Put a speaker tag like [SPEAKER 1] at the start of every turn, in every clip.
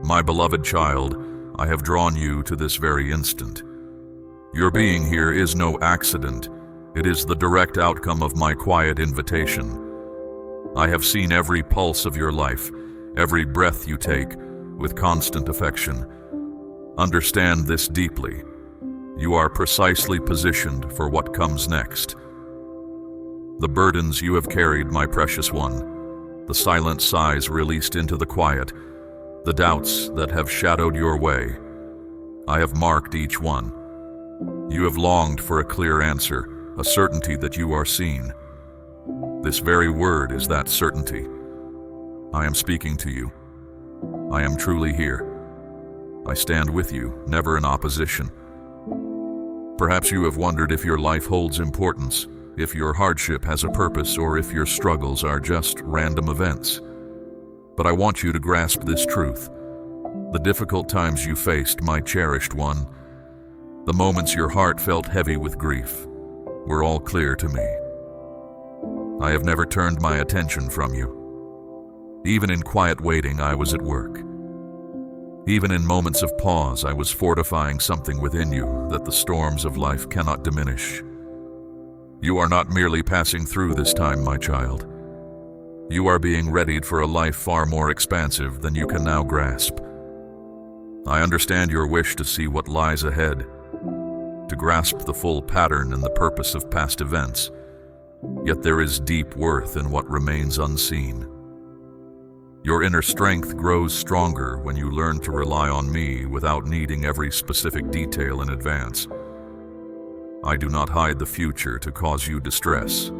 [SPEAKER 1] My beloved child, I have drawn you to this very instant. Your being here is no accident. It is the direct outcome of my quiet invitation. I have seen every pulse of your life, every breath you take, with constant affection. Understand this deeply. You are precisely positioned for what comes next. The burdens you have carried, my precious one, the silent sighs released into the quiet, the doubts that have shadowed your way, I have marked each one. You have longed for a clear answer, a certainty that you are seen. This very word is that certainty. I am speaking to you. I am truly here. I stand with you, never in opposition. Perhaps you have wondered if your life holds importance, if your hardship has a purpose, or if your struggles are just random events. But I want you to grasp this truth. The difficult times you faced, my cherished one, the moments your heart felt heavy with grief, were all clear to me. I have never turned my attention from you. Even in quiet waiting, I was at work. Even in moments of pause, I was fortifying something within you that the storms of life cannot diminish. You are not merely passing through this time, my child. You are being readied for a life far more expansive than you can now grasp. I understand your wish to see what lies ahead, to grasp the full pattern and the purpose of past events. Yet there is deep worth in what remains unseen. Your inner strength grows stronger when you learn to rely on me without needing every specific detail in advance. I do not hide the future to cause you distress.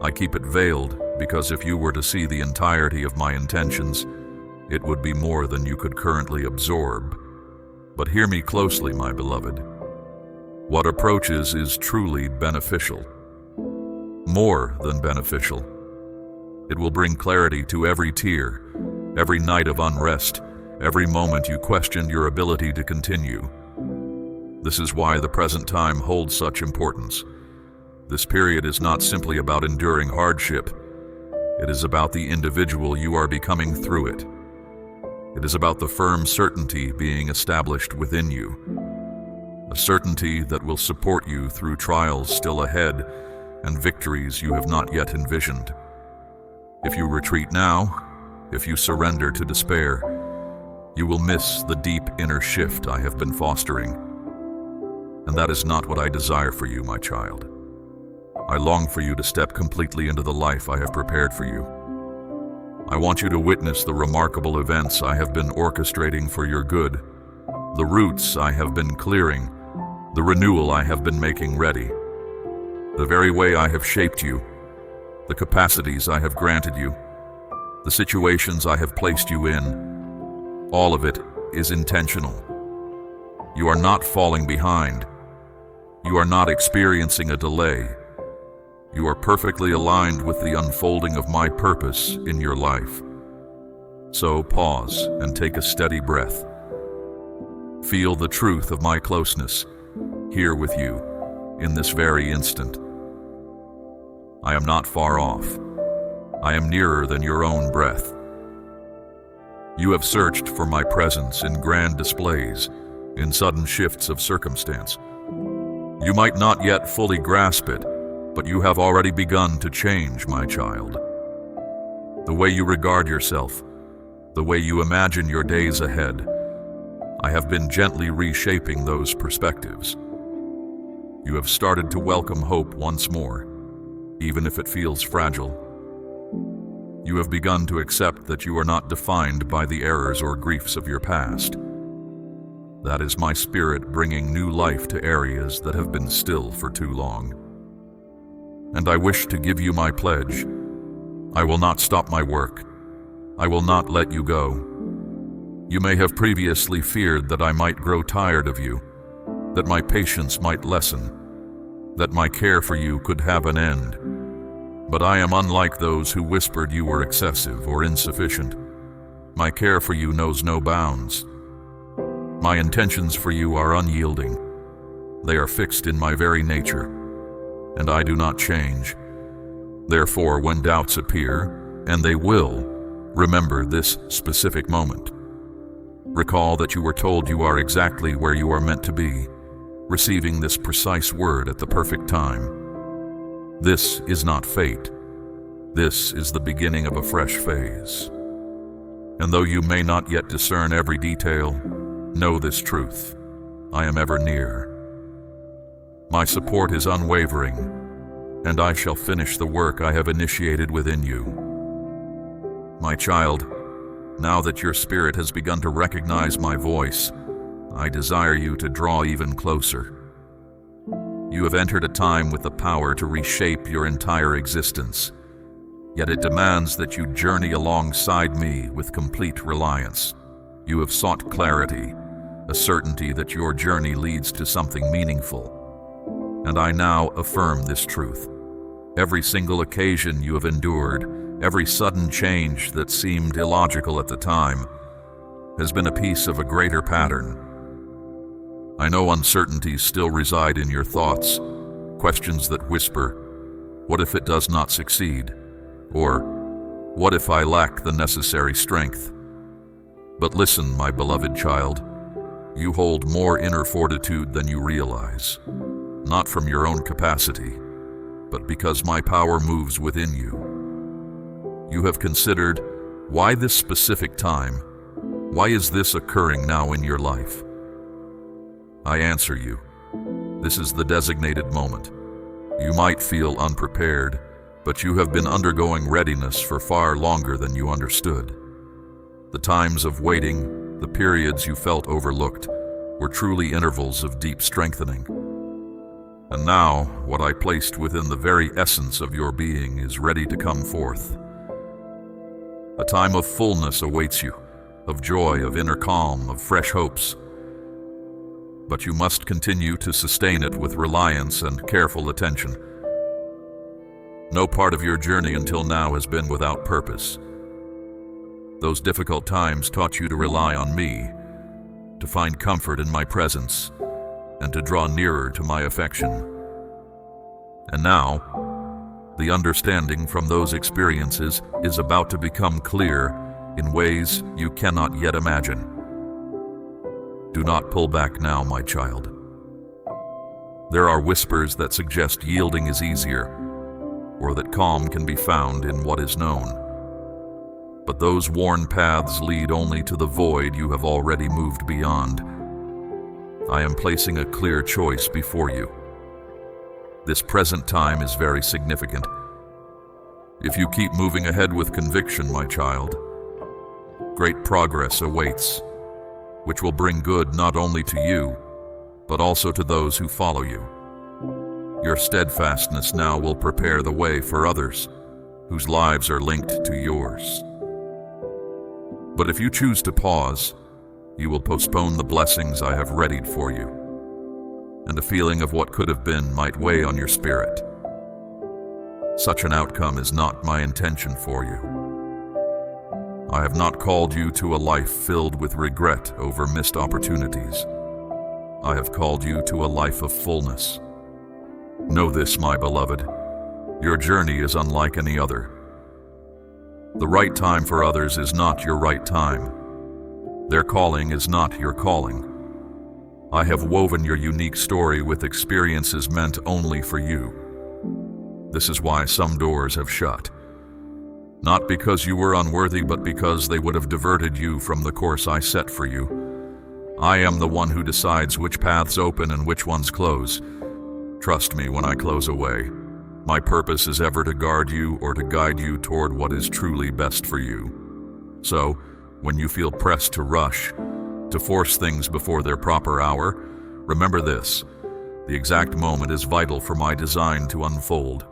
[SPEAKER 1] I keep it veiled because if you were to see the entirety of my intentions, it would be more than you could currently absorb. But hear me closely, my beloved. What approaches is truly beneficial. More than beneficial. It will bring clarity to every tear, every night of unrest, every moment you questioned your ability to continue. This is why the present time holds such importance. This period is not simply about enduring hardship. It is about the individual you are becoming through it. It is about the firm certainty being established within you. A certainty that will support you through trials still ahead and victories you have not yet envisioned. If you retreat now, if you surrender to despair, you will miss the deep inner shift I have been fostering. And that is not what I desire for you, my child. I long for you to step completely into the life I have prepared for you. I want you to witness the remarkable events I have been orchestrating for your good, the roots I have been clearing, the renewal I have been making ready, the very way I have shaped you, the capacities I have granted you, the situations I have placed you in. All of it is intentional. You are not falling behind. You are not experiencing a delay. You are perfectly aligned with the unfolding of my purpose in your life. So pause and take a steady breath. Feel the truth of my closeness, here with you, in this very instant. I am not far off. I am nearer than your own breath. You have searched for my presence in grand displays, in sudden shifts of circumstance. You might not yet fully grasp it, but you have already begun to change, my child. The way you regard yourself, the way you imagine your days ahead, I have been gently reshaping those perspectives. You have started to welcome hope once more, even if it feels fragile. You have begun to accept that you are not defined by the errors or griefs of your past. That is my spirit bringing new life to areas that have been still for too long. And I wish to give you my pledge. I will not stop my work. I will not let you go. You may have previously feared that I might grow tired of you, that my patience might lessen, that my care for you could have an end. But I am unlike those who whispered you were excessive or insufficient. My care for you knows no bounds. My intentions for you are unyielding. They are fixed in my very nature, and I do not change. Therefore, when doubts appear, and they will, remember this specific moment. Recall that you were told you are exactly where you are meant to be, receiving this precise word at the perfect time. This is not fate. This is the beginning of a fresh phase. And though you may not yet discern every detail, know this truth: I am ever near. My support is unwavering, and I shall finish the work I have initiated within you. My child, now that your spirit has begun to recognize my voice, I desire you to draw even closer. You have entered a time with the power to reshape your entire existence, yet it demands that you journey alongside me with complete reliance. You have sought clarity, a certainty that your journey leads to something meaningful. And I now affirm this truth. Every single occasion you have endured, every sudden change that seemed illogical at the time, has been a piece of a greater pattern. I know uncertainties still reside in your thoughts, questions that whisper, "What if it does not succeed?" Or, "What if I lack the necessary strength?" But listen, my beloved child, you hold more inner fortitude than you realize, not from your own capacity, but because my power moves within you. You have considered, why this specific time? Why is this occurring now in your life? I answer you, this is the designated moment. You might feel unprepared, but you have been undergoing readiness for far longer than you understood. The times of waiting, the periods you felt overlooked, were truly intervals of deep strengthening. And now, what I placed within the very essence of your being is ready to come forth. A time of fullness awaits you, of joy, of inner calm, of fresh hopes. But you must continue to sustain it with reliance and careful attention. No part of your journey until now has been without purpose. Those difficult times taught you to rely on me, to find comfort in my presence, and to draw nearer to my affection. And now, the understanding from those experiences is about to become clear in ways you cannot yet imagine. Do not pull back now, my child. There are whispers that suggest yielding is easier, or that calm can be found in what is known. But those worn paths lead only to the void you have already moved beyond. I am placing a clear choice before you. This present time is very significant. If you keep moving ahead with conviction, my child, great progress awaits, which will bring good not only to you, but also to those who follow you. Your steadfastness now will prepare the way for others, whose lives are linked to yours. But if you choose to pause, you will postpone the blessings I have readied for you, and a feeling of what could have been might weigh on your spirit. Such an outcome is not my intention for you. I have not called you to a life filled with regret over missed opportunities. I have called you to a life of fullness. Know this, my beloved, your journey is unlike any other. The right time for others is not your right time. Their calling is not your calling. I have woven your unique story with experiences meant only for you. This is why some doors have shut. Not because you were unworthy, but because they would have diverted you from the course I set for you. I am the one who decides which paths open and which ones close. Trust me when I close away. My purpose is ever to guard you or to guide you toward what is truly best for you. So, when you feel pressed to rush, to force things before their proper hour, remember this: the exact moment is vital for my design to unfold.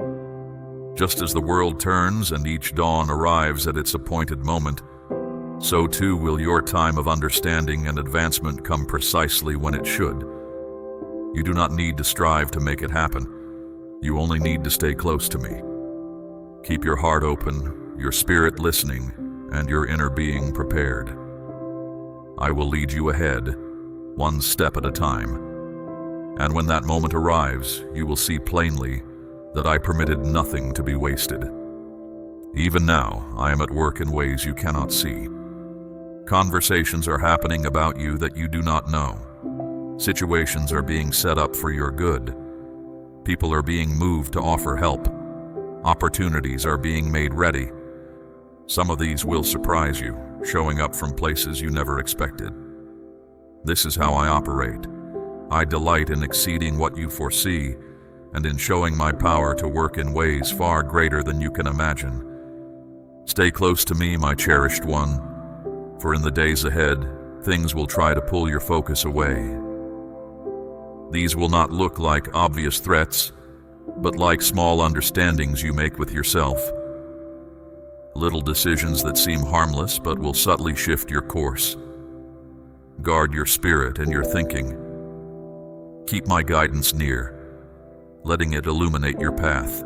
[SPEAKER 1] Just as the world turns and each dawn arrives at its appointed moment, so too will your time of understanding and advancement come precisely when it should. You do not need to strive to make it happen. You only need to stay close to me. Keep your heart open, your spirit listening, and your inner being prepared. I will lead you ahead, one step at a time. And when that moment arrives, you will see plainly that I permitted nothing to be wasted. Even now, I am at work in ways you cannot see. Conversations are happening about you that you do not know. Situations are being set up for your good. People are being moved to offer help. Opportunities are being made ready. Some of these will surprise you, showing up from places you never expected. This is how I operate. I delight in exceeding what you foresee and in showing my power to work in ways far greater than you can imagine. Stay close to me, my cherished one, for in the days ahead, things will try to pull your focus away. These will not look like obvious threats, but like small understandings you make with yourself. Little decisions that seem harmless but will subtly shift your course. Guard your spirit and your thinking. Keep my guidance near, letting it illuminate your path.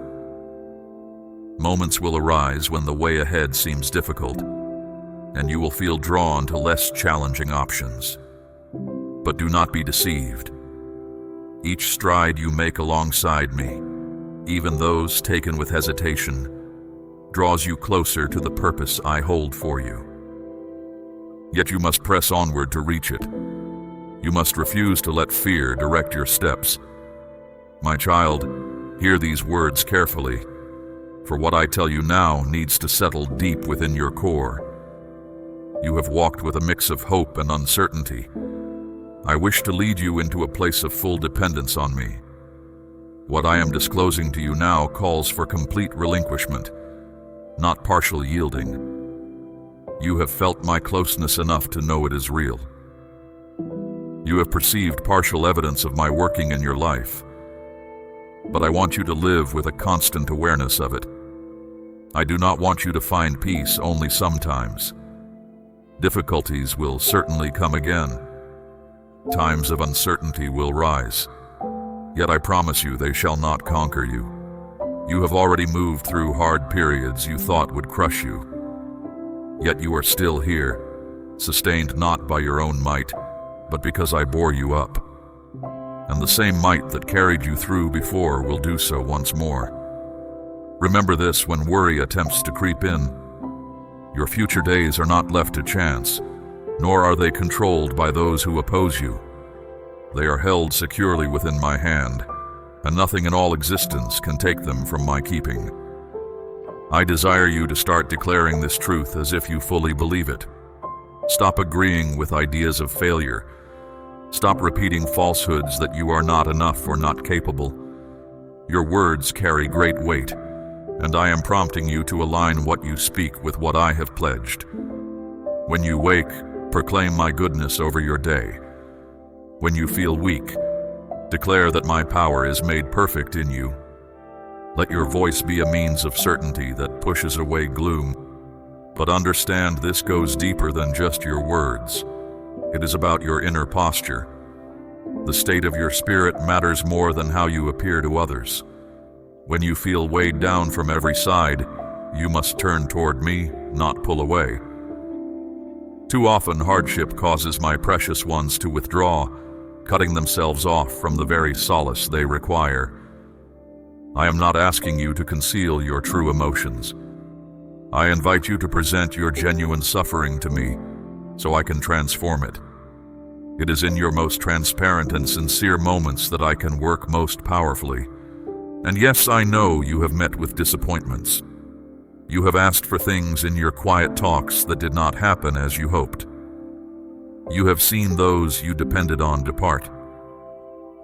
[SPEAKER 1] Moments will arise when the way ahead seems difficult, and you will feel drawn to less challenging options. But do not be deceived. Each stride you make alongside me, even those taken with hesitation, draws you closer to the purpose I hold for you. Yet you must press onward to reach it. You must refuse to let fear direct your steps. My child, hear these words carefully, for what I tell you now needs to settle deep within your core. You have walked with a mix of hope and uncertainty. I wish to lead you into a place of full dependence on me. What I am disclosing to you now calls for complete relinquishment, not partial yielding. You have felt my closeness enough to know it is real. You have perceived partial evidence of my working in your life, but I want you to live with a constant awareness of it. I do not want you to find peace only sometimes. Difficulties will certainly come again. Times of uncertainty will rise. Yet I promise you they shall not conquer you. You have already moved through hard periods you thought would crush you. Yet you are still here, sustained not by your own might, but because I bore you up. And the same might that carried you through before will do so once more. Remember this when worry attempts to creep in. Your future days are not left to chance, nor are they controlled by those who oppose you. They are held securely within my hand, and nothing in all existence can take them from my keeping. I desire you to start declaring this truth as if you fully believe it. Stop agreeing with ideas of failure. Stop repeating falsehoods that you are not enough or not capable. Your words carry great weight, and I am prompting you to align what you speak with what I have pledged. When you wake, proclaim my goodness over your day. When you feel weak, declare that my power is made perfect in you. Let your voice be a means of certainty that pushes away gloom. But understand this goes deeper than just your words. It is about your inner posture. The state of your spirit matters more than how you appear to others. When you feel weighed down from every side, you must turn toward me, not pull away. Too often hardship causes my precious ones to withdraw, cutting themselves off from the very solace they require. I am not asking you to conceal your true emotions. I invite you to present your genuine suffering to me, so I can transform it. It is in your most transparent and sincere moments that I can work most powerfully. And yes, I know you have met with disappointments. You have asked for things in your quiet talks that did not happen as you hoped. You have seen those you depended on depart.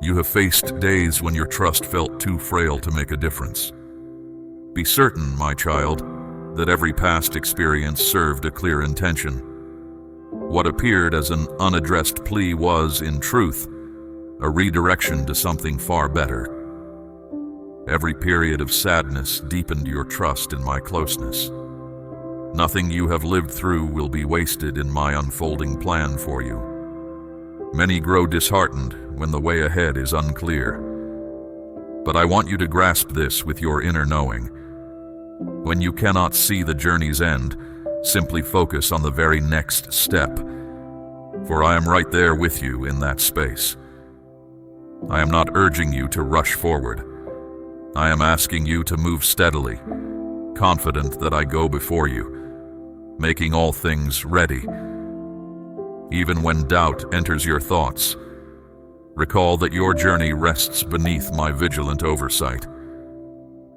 [SPEAKER 1] You have faced days when your trust felt too frail to make a difference. Be certain, my child, that every past experience served a clear intention. What appeared as an unaddressed plea was, in truth, a redirection to something far better. Every period of sadness deepened your trust in my closeness. Nothing you have lived through will be wasted in my unfolding plan for you. Many grow disheartened when the way ahead is unclear. But I want you to grasp this with your inner knowing. When you cannot see the journey's end, simply focus on the very next step, for I am right there with you in that space. I am not urging you to rush forward. I am asking you to move steadily, confident that I go before you, making all things ready, Even when doubt enters your thoughts, recall that your journey rests beneath my vigilant oversight.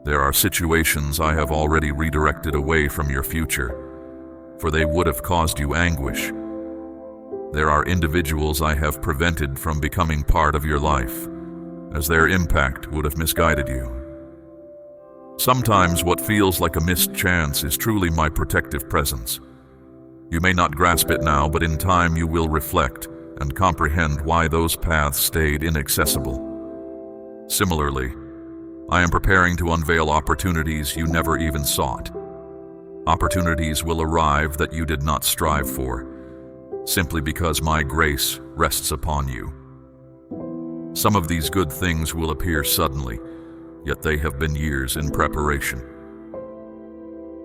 [SPEAKER 1] There are situations I have already redirected away from your future, for they would have caused you anguish. There are individuals I have prevented from becoming part of your life, as their impact would have misguided you. Sometimes what feels like a missed chance is truly my protective presence. You may not grasp it now, but in time you will reflect and comprehend why those paths stayed inaccessible. Similarly, I am preparing to unveil opportunities you never even sought. Opportunities will arrive that you did not strive for, simply because my grace rests upon you. Some of these good things will appear suddenly, yet they have been years in preparation.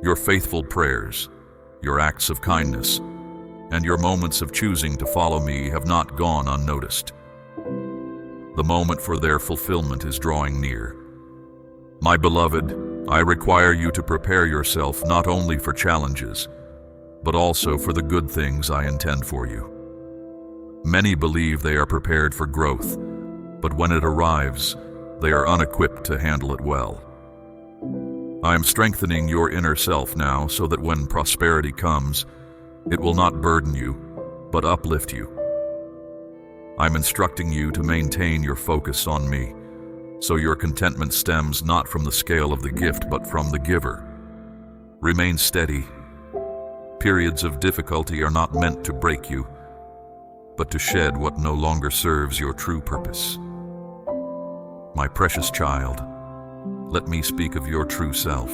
[SPEAKER 1] Your faithful prayers, your acts of kindness, and your moments of choosing to follow me have not gone unnoticed. The moment for their fulfillment is drawing near. My beloved, I require you to prepare yourself not only for challenges, but also for the good things I intend for you. Many believe they are prepared for growth, but when it arrives, they are unequipped to handle it well. I am strengthening your inner self now so that when prosperity comes, it will not burden you, but uplift you. I'm instructing you to maintain your focus on me, so your contentment stems not from the scale of the gift, but from the giver. Remain steady. Periods of difficulty are not meant to break you, but to shed what no longer serves your true purpose. My precious child, let me speak of your true self,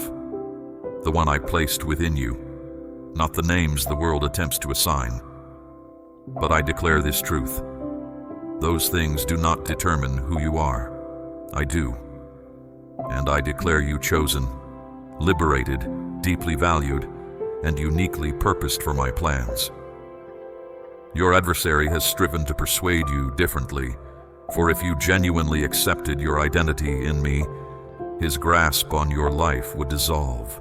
[SPEAKER 1] the one I placed within you, not the names the world attempts to assign. But I declare this truth: those things do not determine who you are. I do. And I declare you chosen, liberated, deeply valued, and uniquely purposed for my plans. Your adversary has striven to persuade you differently, for if you genuinely accepted your identity in me, his grasp on your life would dissolve.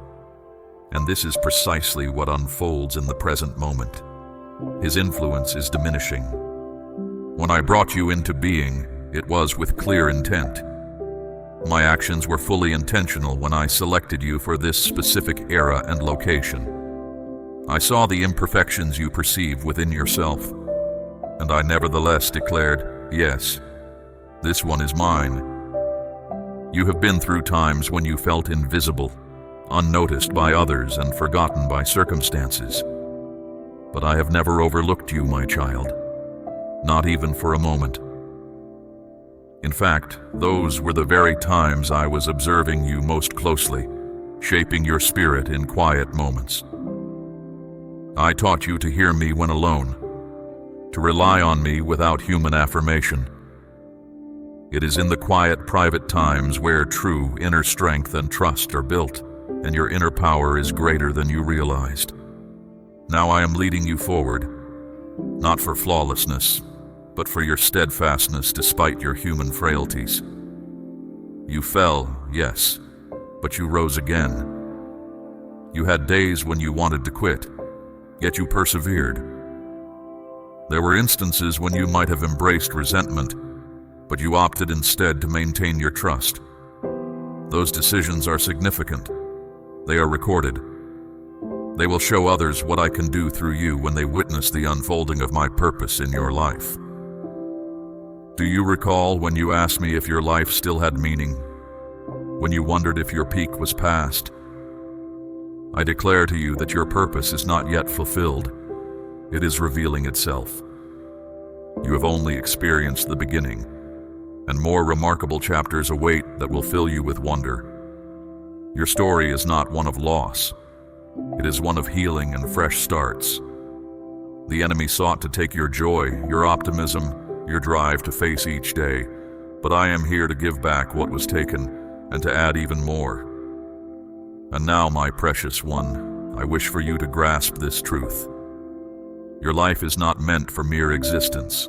[SPEAKER 1] And this is precisely what unfolds in the present moment. His influence is diminishing. When I brought you into being, it was with clear intent. My actions were fully intentional when I selected you for this specific era and location. I saw the imperfections you perceive within yourself, and I nevertheless declared, yes, this one is mine. You have been through times when you felt invisible, unnoticed by others and forgotten by circumstances. But I have never overlooked you, my child, not even for a moment. In fact, those were the very times I was observing you most closely, shaping your spirit in quiet moments. I taught you to hear me when alone, to rely on me without human affirmation. It is in the quiet, private times where true inner strength and trust are built, and your inner power is greater than you realized. Now I am leading you forward, not for flawlessness, but for your steadfastness despite your human frailties. You fell, yes, but you rose again. You had days when you wanted to quit, yet you persevered. There were instances when you might have embraced resentment, but you opted instead to maintain your trust. Those decisions are significant. They are recorded. They will show others what I can do through you when they witness the unfolding of my purpose in your life. Do you recall when you asked me if your life still had meaning? When you wondered if your peak was past? I declare to you that your purpose is not yet fulfilled. It is revealing itself. You have only experienced the beginning, and more remarkable chapters await that will fill you with wonder. Your story is not one of loss. It is one of healing and fresh starts. The enemy sought to take your joy, your optimism, your drive to face each day, but I am here to give back what was taken and to add even more. And now, my precious one, I wish for you to grasp this truth. Your life is not meant for mere existence.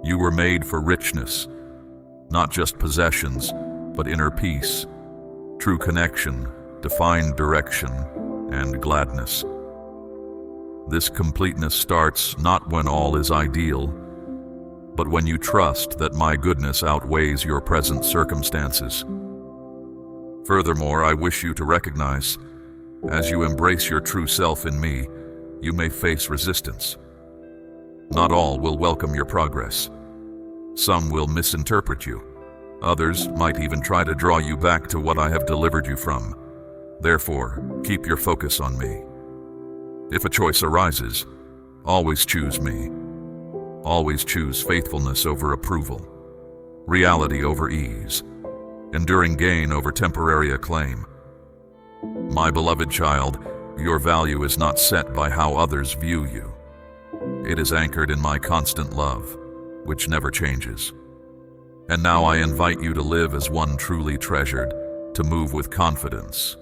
[SPEAKER 1] You were made for richness, not just possessions, but inner peace, true connection, defined direction, and gladness. This completeness starts not when all is ideal, but when you trust that my goodness outweighs your present circumstances. Furthermore, I wish you to recognize, as you embrace your true self in me, you may face resistance. Not all will welcome your progress. Some will misinterpret you. Others might even try to draw you back to what I have delivered you from. Therefore, keep your focus on me. If a choice arises, always choose me. Always choose faithfulness over approval, reality over ease, enduring gain over temporary acclaim. My beloved child, your value is not set by how others view you. It is anchored in my constant love, which never changes. And now I invite you to live as one truly treasured, to move with confidence,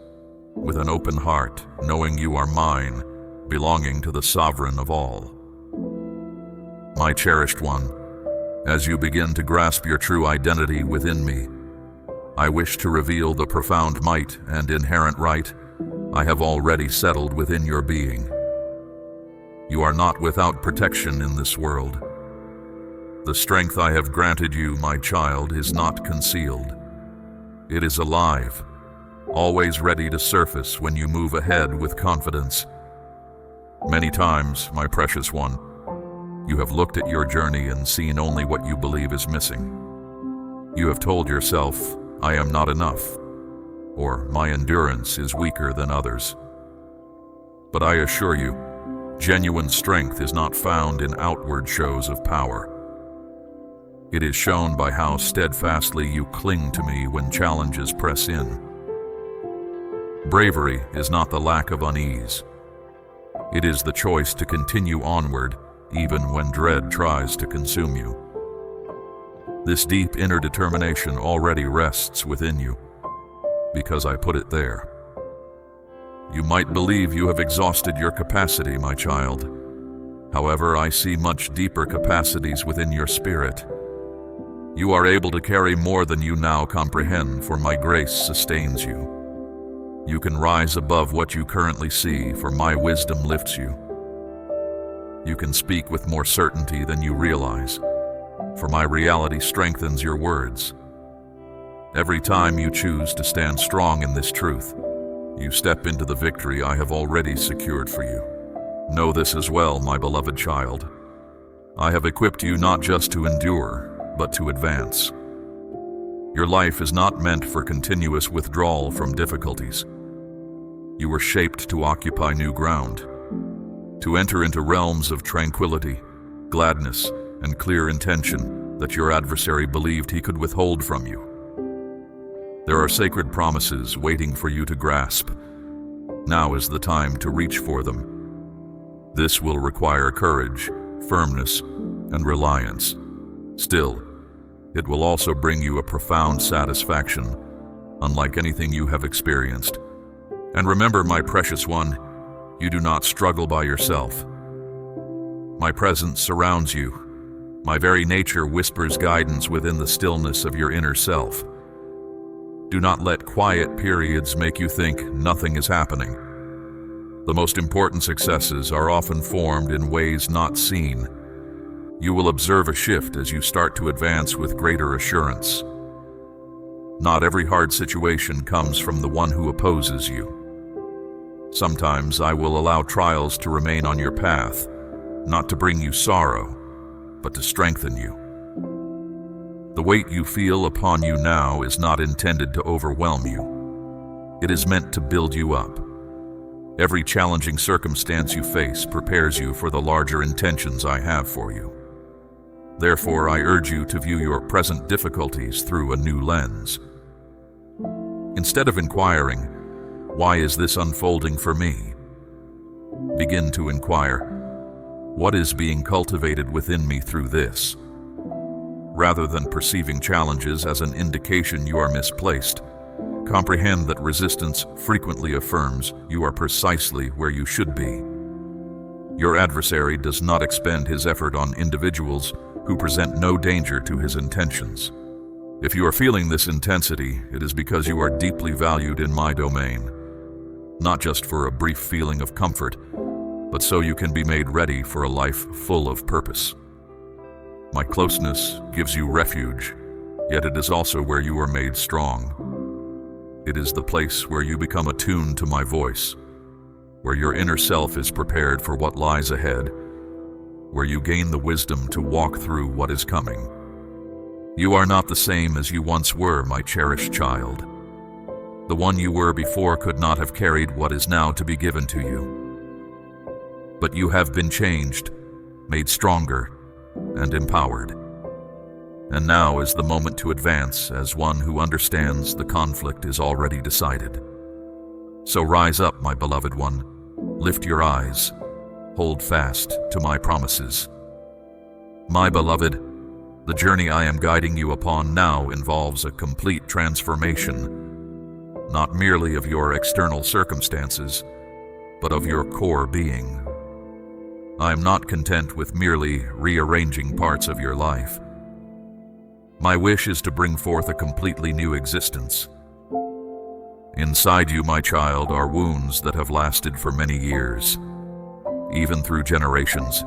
[SPEAKER 1] with an open heart, knowing you are mine, belonging to the sovereign of all. My cherished one, as you begin to grasp your true identity within me, I wish to reveal the profound might and inherent right I have already settled within your being. You are not without protection in this world. The strength I have granted you, my child, is not concealed. It is alive, always ready to surface when you move ahead with confidence. Many times, my precious one, you have looked at your journey and seen only what you believe is missing. You have told yourself, I am not enough, or my endurance is weaker than others. But I assure you, genuine strength is not found in outward shows of power. It is shown by how steadfastly you cling to me when challenges press in. Bravery is not the lack of unease. It is the choice to continue onward even when dread tries to consume you. This deep inner determination already rests within you, because I put it there. You might believe you have exhausted your capacity, my child. However, I see much deeper capacities within your spirit. You are able to carry more than you now comprehend, for my grace sustains you. You can rise above what you currently see, for my wisdom lifts you. You can speak with more certainty than you realize, for my reality strengthens your words. Every time you choose to stand strong in this truth, you step into the victory I have already secured for you. Know this as well, my beloved child. I have equipped you not just to endure, but to advance. Your life is not meant for continuous withdrawal from difficulties. You were shaped to occupy new ground, to enter into realms of tranquility, gladness, and clear intention that your adversary believed he could withhold from you. There are sacred promises waiting for you to grasp. Now is the time to reach for them. This will require courage, firmness, and reliance. Still, it will also bring you a profound satisfaction, unlike anything you have experienced. And remember, my precious one, you do not struggle by yourself. My presence surrounds you. My very nature whispers guidance within the stillness of your inner self. Do not let quiet periods make you think nothing is happening. The most important successes are often formed in ways not seen. You will observe a shift as you start to advance with greater assurance. Not every hard situation comes from the one who opposes you. Sometimes I will allow trials to remain on your path, not to bring you sorrow, but to strengthen you. The weight you feel upon you now is not intended to overwhelm you. It is meant to build you up. Every challenging circumstance you face prepares you for the larger intentions I have for you. Therefore, I urge you to view your present difficulties through a new lens. Instead of inquiring, "Why is this unfolding for me?" begin to inquire, "What is being cultivated within me through this?" Rather than perceiving challenges as an indication you are misplaced, comprehend that resistance frequently affirms you are precisely where you should be. Your adversary does not expend his effort on individuals who present no danger to his intentions. If you are feeling this intensity, it is because you are deeply valued in my domain, not just for a brief feeling of comfort, but so you can be made ready for a life full of purpose. My closeness gives you refuge, yet it is also where you are made strong. It is the place where you become attuned to my voice, where your inner self is prepared for what lies ahead, where you gain the wisdom to walk through what is coming. You are not the same as you once were, my cherished child. The one you were before could not have carried what is now to be given to you. But you have been changed, made stronger, and empowered. And now is the moment to advance as one who understands the conflict is already decided. So rise up, my beloved one. Lift your eyes. Hold fast to my promises. My beloved, the journey I am guiding you upon now involves a complete transformation, not merely of your external circumstances, but of your core being. I am not content with merely rearranging parts of your life. My wish is to bring forth a completely new existence. Inside you, my child, are wounds that have lasted for many years, even through generations,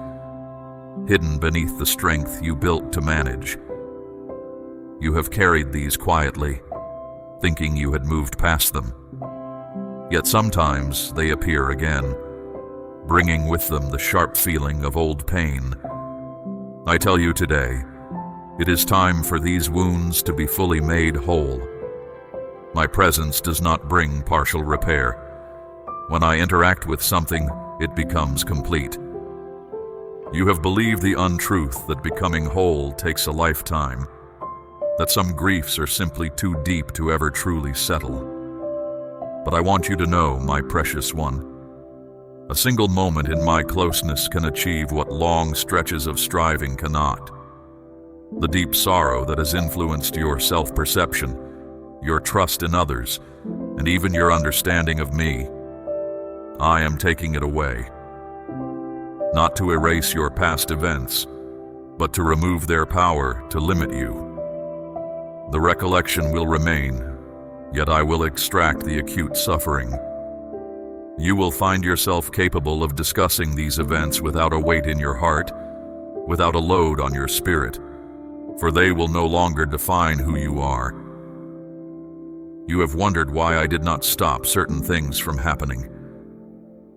[SPEAKER 1] hidden beneath the strength you built to manage. You have carried these quietly, thinking you had moved past them. Yet sometimes they appear again, bringing with them the sharp feeling of old pain. I tell you today, it is time for these wounds to be fully made whole. My presence does not bring partial repair. When I interact with something, it becomes complete. You have believed the untruth that becoming whole takes a lifetime, that some griefs are simply too deep to ever truly settle. But I want you to know, my precious one, a single moment in my closeness can achieve what long stretches of striving cannot. The deep sorrow that has influenced your self-perception, your trust in others, and even your understanding of me, I am taking it away. Not to erase your past events, but to remove their power to limit you. The recollection will remain, yet I will extract the acute suffering. You will find yourself capable of discussing these events without a weight in your heart, without a load on your spirit, for they will no longer define who you are. You have wondered why I did not stop certain things from happening,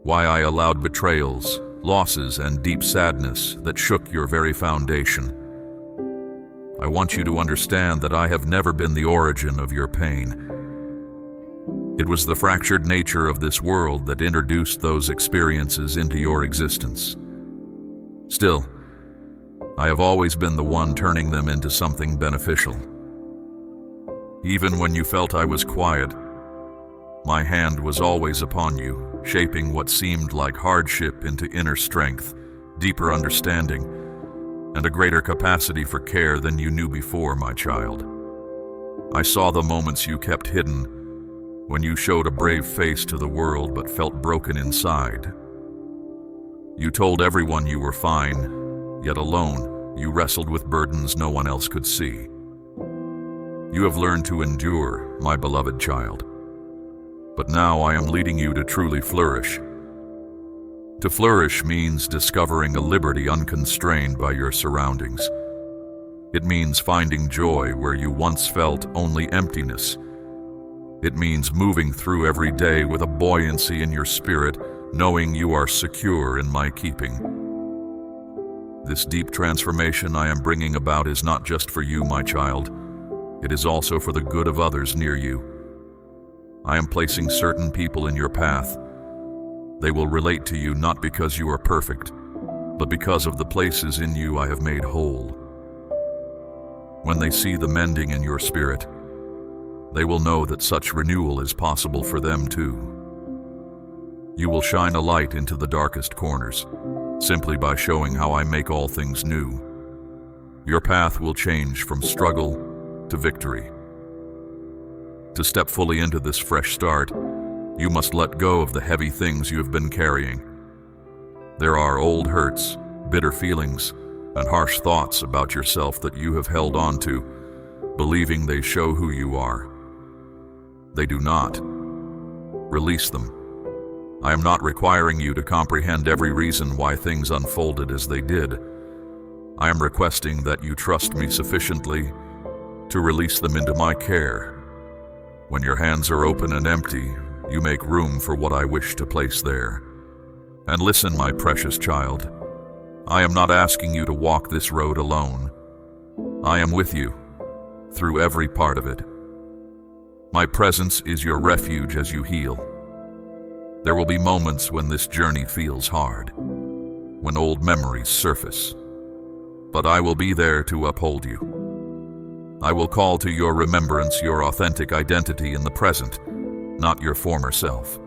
[SPEAKER 1] why I allowed betrayals, losses, and deep sadness that shook your very foundation. I want you to understand that I have never been the origin of your pain. It was the fractured nature of this world that introduced those experiences into your existence. Still, I have always been the one turning them into something beneficial. Even when you felt I was quiet, my hand was always upon you, shaping what seemed like hardship into inner strength, deeper understanding, and a greater capacity for care than you knew before, my child. I saw the moments you kept hidden, when you showed a brave face to the world but felt broken inside. You told everyone you were fine, yet alone, you wrestled with burdens no one else could see. You have learned to endure, my beloved child. But now I am leading you to truly flourish. To flourish means discovering a liberty unconstrained by your surroundings. It means finding joy where you once felt only emptiness. It means moving through every day with a buoyancy in your spirit, knowing you are secure in my keeping. This deep transformation I am bringing about is not just for you, my child. It is also for the good of others near you. I am placing certain people in your path. They will relate to you not because you are perfect, but because of the places in you I have made whole. When they see the mending in your spirit, they will know that such renewal is possible for them too. You will shine a light into the darkest corners, simply by showing how I make all things new. Your path will change from struggle to victory. To step fully into this fresh start, you must let go of the heavy things you have been carrying. There are old hurts, bitter feelings, and harsh thoughts about yourself that you have held on to, believing they show who you are. They do not. Release them. I am not requiring you to comprehend every reason why things unfolded as they did. I am requesting that you trust me sufficiently to release them into my care. When your hands are open and empty, you make room for what I wish to place there. And listen, my precious child, I am not asking you to walk this road alone. I am with you through every part of it. My presence is your refuge as you heal. There will be moments when this journey feels hard, when old memories surface, but I will be there to uphold you. I will call to your remembrance your authentic identity in the present, not your former self.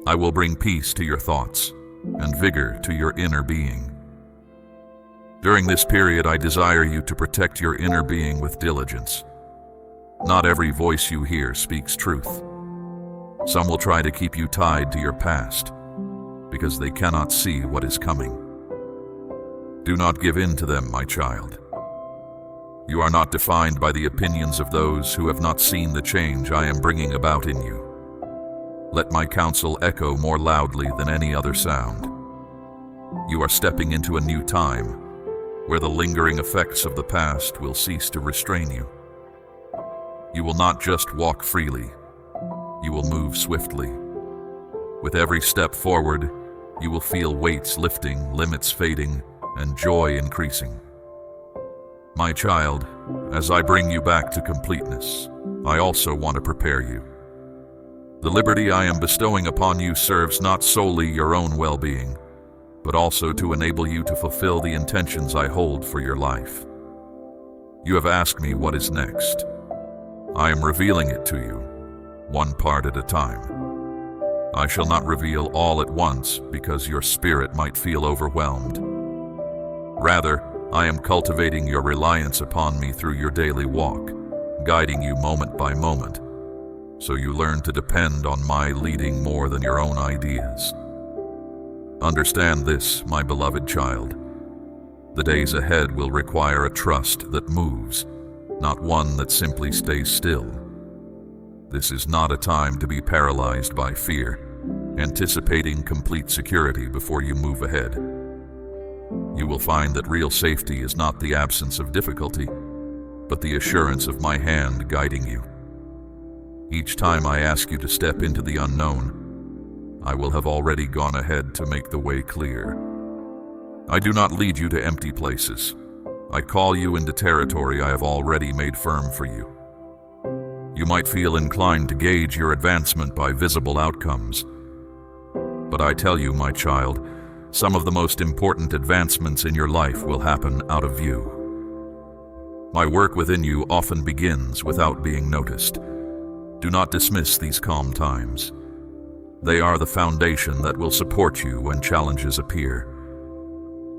[SPEAKER 1] I will bring peace to your thoughts and vigor to your inner being. During this period, I desire you to protect your inner being with diligence. Not every voice you hear speaks truth. Some will try to keep you tied to your past because they cannot see what is coming. Do not give in to them, my child. You are not defined by the opinions of those who have not seen the change I am bringing about in you. Let my counsel echo more loudly than any other sound. You are stepping into a new time where the lingering effects of the past will cease to restrain you. You will not just walk freely, you will move swiftly. With every step forward, you will feel weights lifting, limits fading, and joy increasing. My child, as I bring you back to completeness, I also want to prepare you. The liberty I am bestowing upon you serves not solely your own well-being, but also to enable you to fulfill the intentions I hold for your life. You have asked me what is next. I am revealing it to you, one part at a time. I shall not reveal all at once because your spirit might feel overwhelmed. Rather, I am cultivating your reliance upon me through your daily walk, guiding you moment by moment, so you learn to depend on my leading more than your own ideas. Understand this, my beloved child. The days ahead will require a trust that moves, not one that simply stays still. This is not a time to be paralyzed by fear, anticipating complete security before you move ahead. You will find that real safety is not the absence of difficulty, but the assurance of my hand guiding you. Each time I ask you to step into the unknown, I will have already gone ahead to make the way clear. I do not lead you to empty places. I call you into territory I have already made firm for you. You might feel inclined to gauge your advancement by visible outcomes. But I tell you, my child, some of the most important advancements in your life will happen out of view. My work within you often begins without being noticed. Do not dismiss these calm times. They are the foundation that will support you when challenges appear.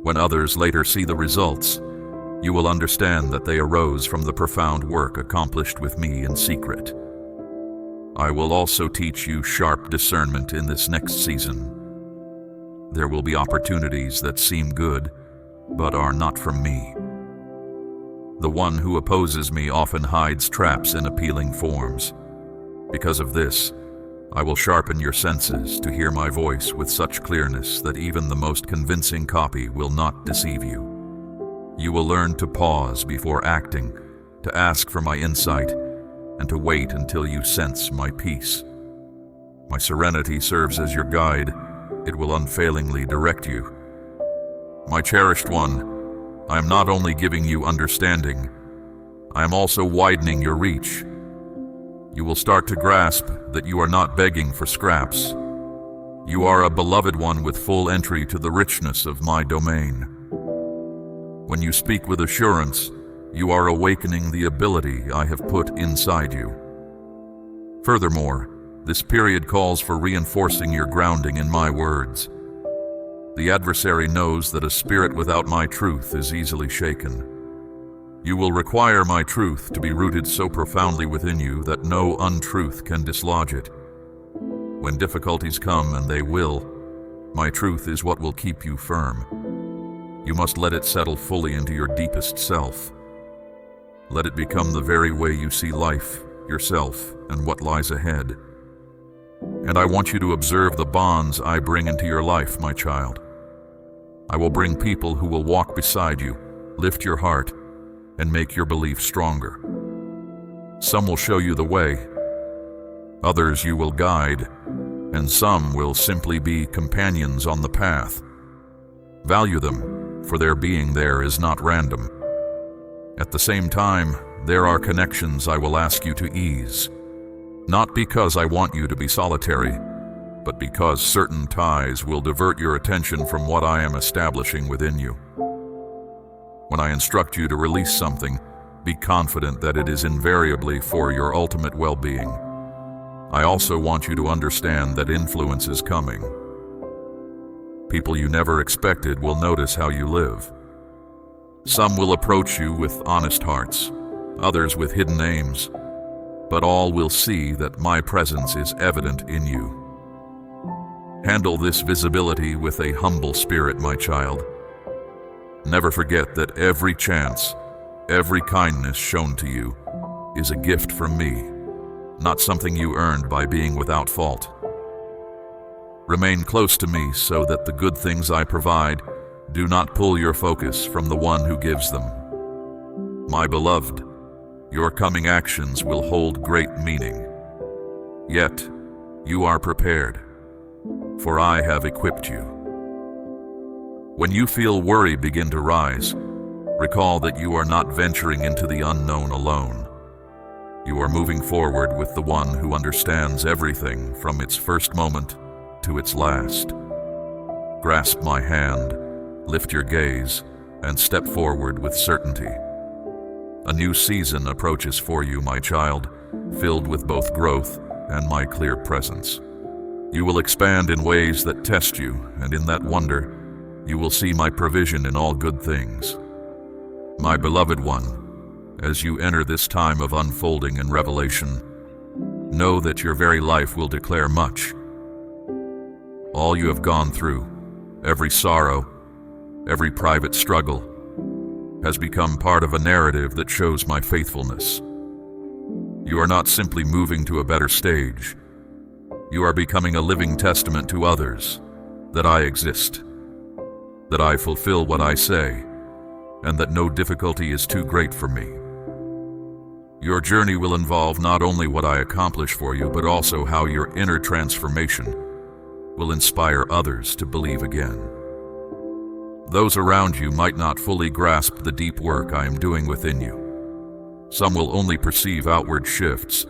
[SPEAKER 1] When others later see the results, you will understand that they arose from the profound work accomplished with me in secret. I will also teach you sharp discernment in this next season. There will be opportunities that seem good, but are not from me. The one who opposes me often hides traps in appealing forms. Because of this, I will sharpen your senses to hear my voice with such clearness that even the most convincing copy will not deceive you. You will learn to pause before acting, to ask for my insight, and to wait until you sense my peace. My serenity serves as your guide. It will unfailingly direct you. My cherished one, I am not only giving you understanding, I am also widening your reach. You will start to grasp that you are not begging for scraps. You are a beloved one with full entry to the richness of my domain. When you speak with assurance, you are awakening the ability I have put inside you. Furthermore, this period calls for reinforcing your grounding in my words. The adversary knows that a spirit without my truth is easily shaken. You will require my truth to be rooted so profoundly within you that no untruth can dislodge it. When difficulties come, and they will, my truth is what will keep you firm. You must let it settle fully into your deepest self. Let it become the very way you see life, yourself, and what lies ahead. And I want you to observe the bonds I bring into your life, my child. I will bring people who will walk beside you, lift your heart, and make your belief stronger. Some will show you the way, others you will guide, and some will simply be companions on the path. Value them, for their being there is not random. At the same time, there are connections I will ask you to ease, not because I want you to be solitary, but because certain ties will divert your attention from what I am establishing within you. When I instruct you to release something, be confident that it is invariably for your ultimate well-being. I also want you to understand that influence is coming. People you never expected will notice how you live. Some will approach you with honest hearts, others with hidden aims, but all will see that my presence is evident in you. Handle this visibility with a humble spirit, my child. Never forget that every chance, every kindness shown to you is a gift from me, not something you earned by being without fault. Remain close to me so that the good things I provide do not pull your focus from the one who gives them. My beloved, your coming actions will hold great meaning. Yet, you are prepared, for I have equipped you. When you feel worry begin to rise, recall that you are not venturing into the unknown alone. You are moving forward with the one who understands everything from its first moment to its last. Grasp my hand, lift your gaze, and step forward with certainty. A new season approaches for you, my child, filled with both growth and my clear presence. You will expand in ways that test you, and in that wonder, you will see my provision in all good things. My beloved one, as you enter this time of unfolding and revelation, know that your very life will declare much. All you have gone through, every sorrow, every private struggle, has become part of a narrative that shows my faithfulness. You are not simply moving to a better stage. You are becoming a living testament to others that I exist, that I fulfill what I say, and that no difficulty is too great for me. Your journey will involve not only what I accomplish for you, but also how your inner transformation will inspire others to believe again. Those around you might not fully grasp the deep work I am doing within you. Some will only perceive outward shifts,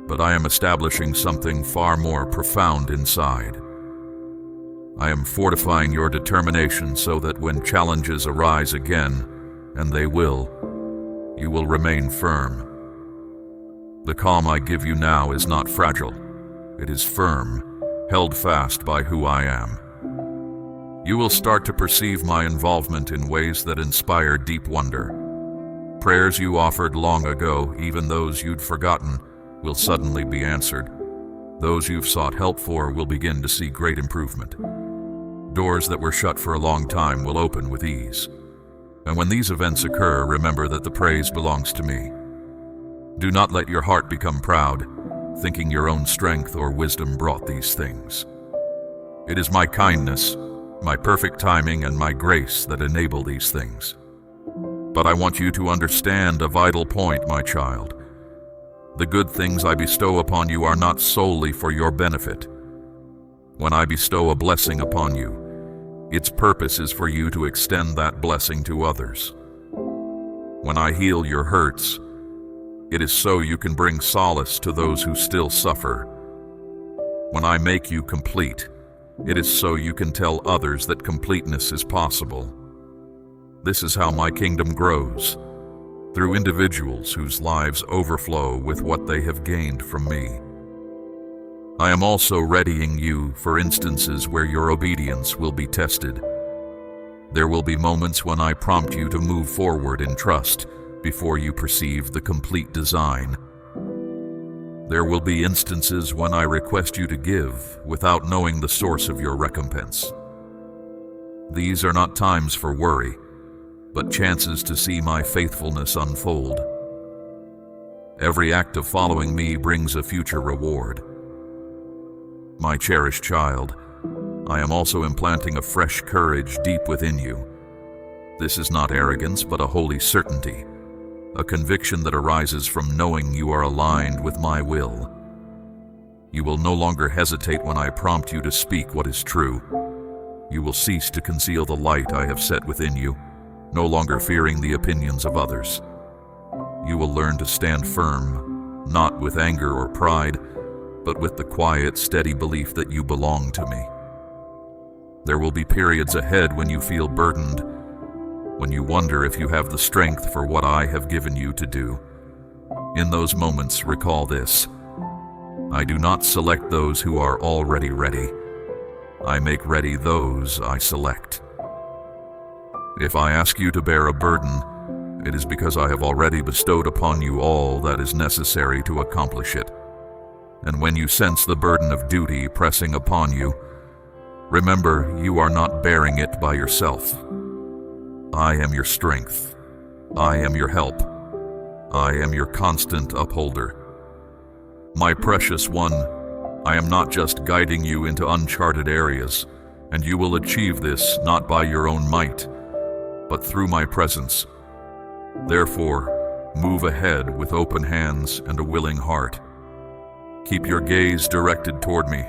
[SPEAKER 1] but I am establishing something far more profound inside. I am fortifying your determination so that when challenges arise again, and they will, you will remain firm. The calm I give you now is not fragile. It is firm, held fast by who I am. You will start to perceive my involvement in ways that inspire deep wonder. Prayers you offered long ago, even those you'd forgotten, will suddenly be answered. Those you've sought help for will begin to see great improvement. Doors that were shut for a long time will open with ease. And when these events occur, remember that the praise belongs to me. Do not let your heart become proud, thinking your own strength or wisdom brought these things. It is my kindness, my perfect timing, and my grace that enable these things. But I want you to understand a vital point, my child. The good things I bestow upon you are not solely for your benefit. When I bestow a blessing upon you, its purpose is for you to extend that blessing to others. When I heal your hurts, it is so you can bring solace to those who still suffer. When I make you complete, it is so you can tell others that completeness is possible. This is how my kingdom grows, through individuals whose lives overflow with what they have gained from me. I am also readying you for instances where your obedience will be tested. There will be moments when I prompt you to move forward in trust before you perceive the complete design. There will be instances when I request you to give without knowing the source of your recompense. These are not times for worry, but chances to see my faithfulness unfold. Every act of following me brings a future reward. My cherished child, I am also implanting a fresh courage deep within you. This is not arrogance, but a holy certainty, a conviction that arises from knowing you are aligned with my will. You will no longer hesitate when I prompt you to speak what is true. You will cease to conceal the light I have set within you, no longer fearing the opinions of others. You will learn to stand firm, not with anger or pride, but with the quiet, steady belief that you belong to me. There will be periods ahead when you feel burdened, when you wonder if you have the strength for what I have given you to do. In those moments, recall this: I do not select those who are already ready. I make ready those I select. If I ask you to bear a burden, it is because I have already bestowed upon you all that is necessary to accomplish it. And when you sense the burden of duty pressing upon you, remember you are not bearing it by yourself. I am your strength. I am your help. I am your constant upholder. My precious one, I am not just guiding you into uncharted areas, and you will achieve this not by your own might, but through my presence. Therefore, move ahead with open hands and a willing heart. Keep your gaze directed toward me.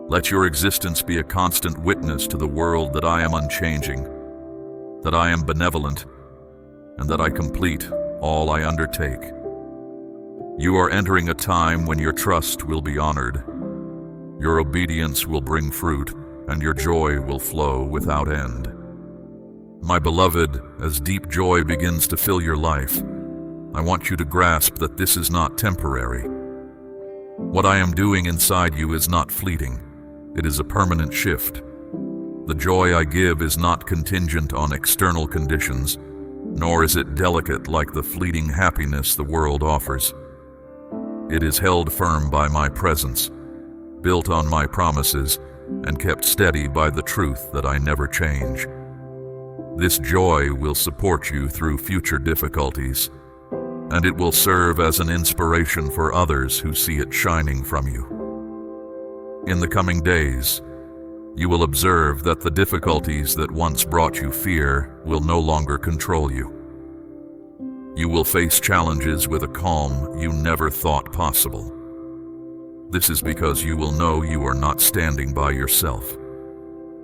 [SPEAKER 1] Let your existence be a constant witness to the world that I am unchanging, that I am benevolent, and that I complete all I undertake. You are entering a time when your trust will be honored, your obedience will bring fruit, and your joy will flow without end. My beloved, as deep joy begins to fill your life, I want you to grasp that this is not temporary. What I am doing inside you is not fleeting. It is a permanent shift. The joy I give is not contingent on external conditions, nor is it delicate like the fleeting happiness the world offers. It is held firm by my presence, built on my promises, and kept steady by the truth that I never change. This joy will support you through future difficulties, and it will serve as an inspiration for others who see it shining from you. In the coming days, you will observe that the difficulties that once brought you fear will no longer control you. You will face challenges with a calm you never thought possible. This is because you will know you are not standing by yourself.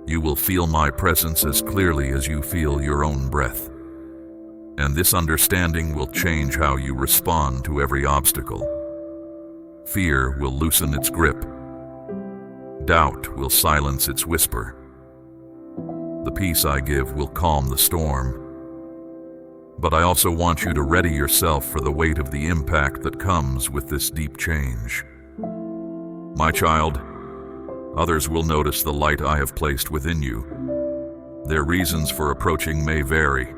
[SPEAKER 1] You will feel my presence as clearly as you feel your own breath. And this understanding will change how you respond to every obstacle. Fear will loosen its grip. Doubt will silence its whisper. The peace I give will calm the storm. But I also want you to ready yourself for the weight of the impact that comes with this deep change. My child, others will notice the light I have placed within you. Their reasons for approaching may vary.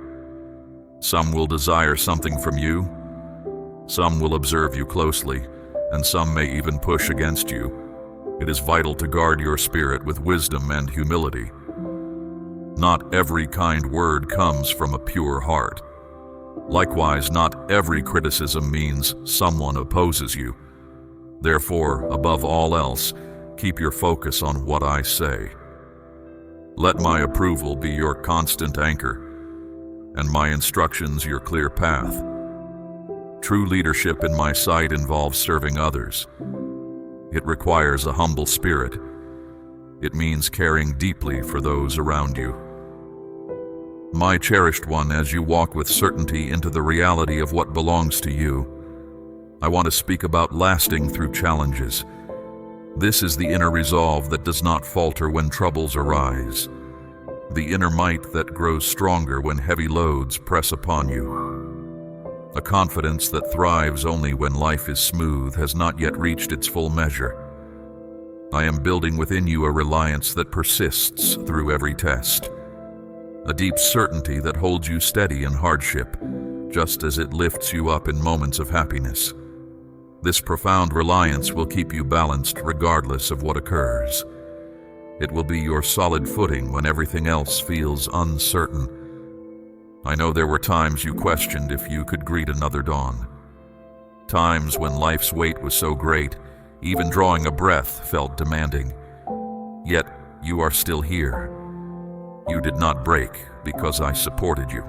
[SPEAKER 1] Some will desire something from you, some will observe you closely, and some may even push against you. It is vital to guard your spirit with wisdom and humility. Not every kind word comes from a pure heart. Likewise, not every criticism means someone opposes you. Therefore, above all else, keep your focus on what I say. Let my approval be your constant anchor, and my instructions your clear path. True leadership in my sight involves serving others. It requires a humble spirit. It means caring deeply for those around you. My cherished one, as you walk with certainty into the reality of what belongs to you, I want to speak about lasting through challenges. This is the inner resolve that does not falter when troubles arise, the inner might that grows stronger when heavy loads press upon you. A confidence that thrives only when life is smooth has not yet reached its full measure. I am building within you a reliance that persists through every test, a deep certainty that holds you steady in hardship, just as it lifts you up in moments of happiness. This profound reliance will keep you balanced regardless of what occurs. It will be your solid footing when everything else feels uncertain. I know there were times you questioned if you could greet another dawn. Times when life's weight was so great, Even drawing a breath felt demanding. Yet, you are still here. You did not break because I supported you.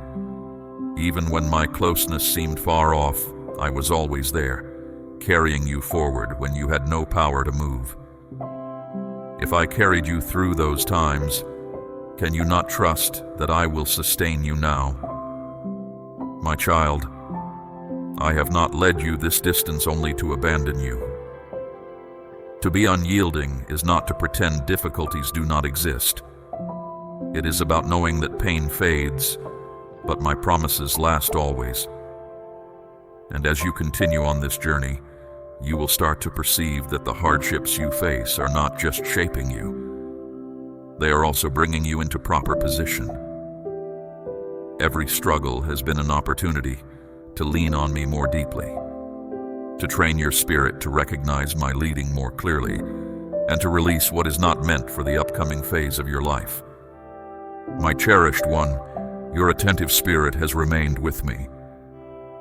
[SPEAKER 1] Even when my closeness seemed far off, I was always there, carrying you forward when you had no power to move. If I carried you through those times, can you not trust that I will sustain you now? My child, I have not led you this distance only to abandon you. To be unyielding is not to pretend difficulties do not exist. It is about knowing that pain fades, but my promises last always. And as you continue on this journey, you will start to perceive that the hardships you face are not just shaping you. They are also bringing you into proper position. Every struggle has been an opportunity to lean on me more deeply, to train your spirit to recognize my leading more clearly, and to release what is not meant for the upcoming phase of your life. My cherished one, your attentive spirit has remained with me,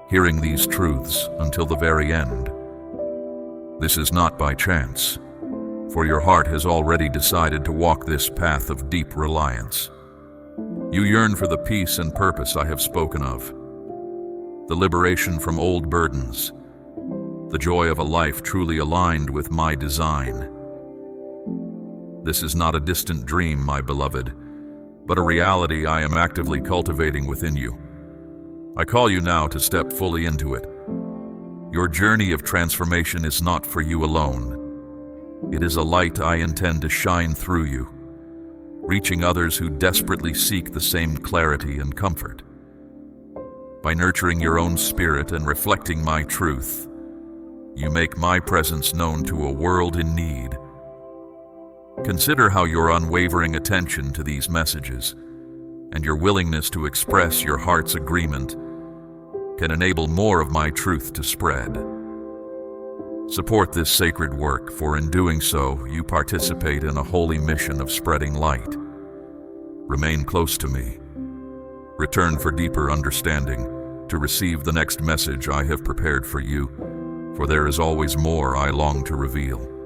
[SPEAKER 1] hearing these truths until the very end. This is not by chance, for your heart has already decided to walk this path of deep reliance. You yearn for the peace and purpose I have spoken of, the liberation from old burdens, the joy of a life truly aligned with my design. This is not a distant dream, my beloved, but a reality I am actively cultivating within you. I call you now to step fully into it. Your journey of transformation is not for you alone. It is a light I intend to shine through you, reaching others who desperately seek the same clarity and comfort. By nurturing your own spirit and reflecting my truth, you make my presence known to a world in need. Consider how your unwavering attention to these messages and your willingness to express your heart's agreement can enable more of my truth to spread. Support this sacred work, for in doing so, you participate in a holy mission of spreading light. Remain close to me. Return for deeper understanding, to receive the next message I have prepared for you, for there is always more I long to reveal.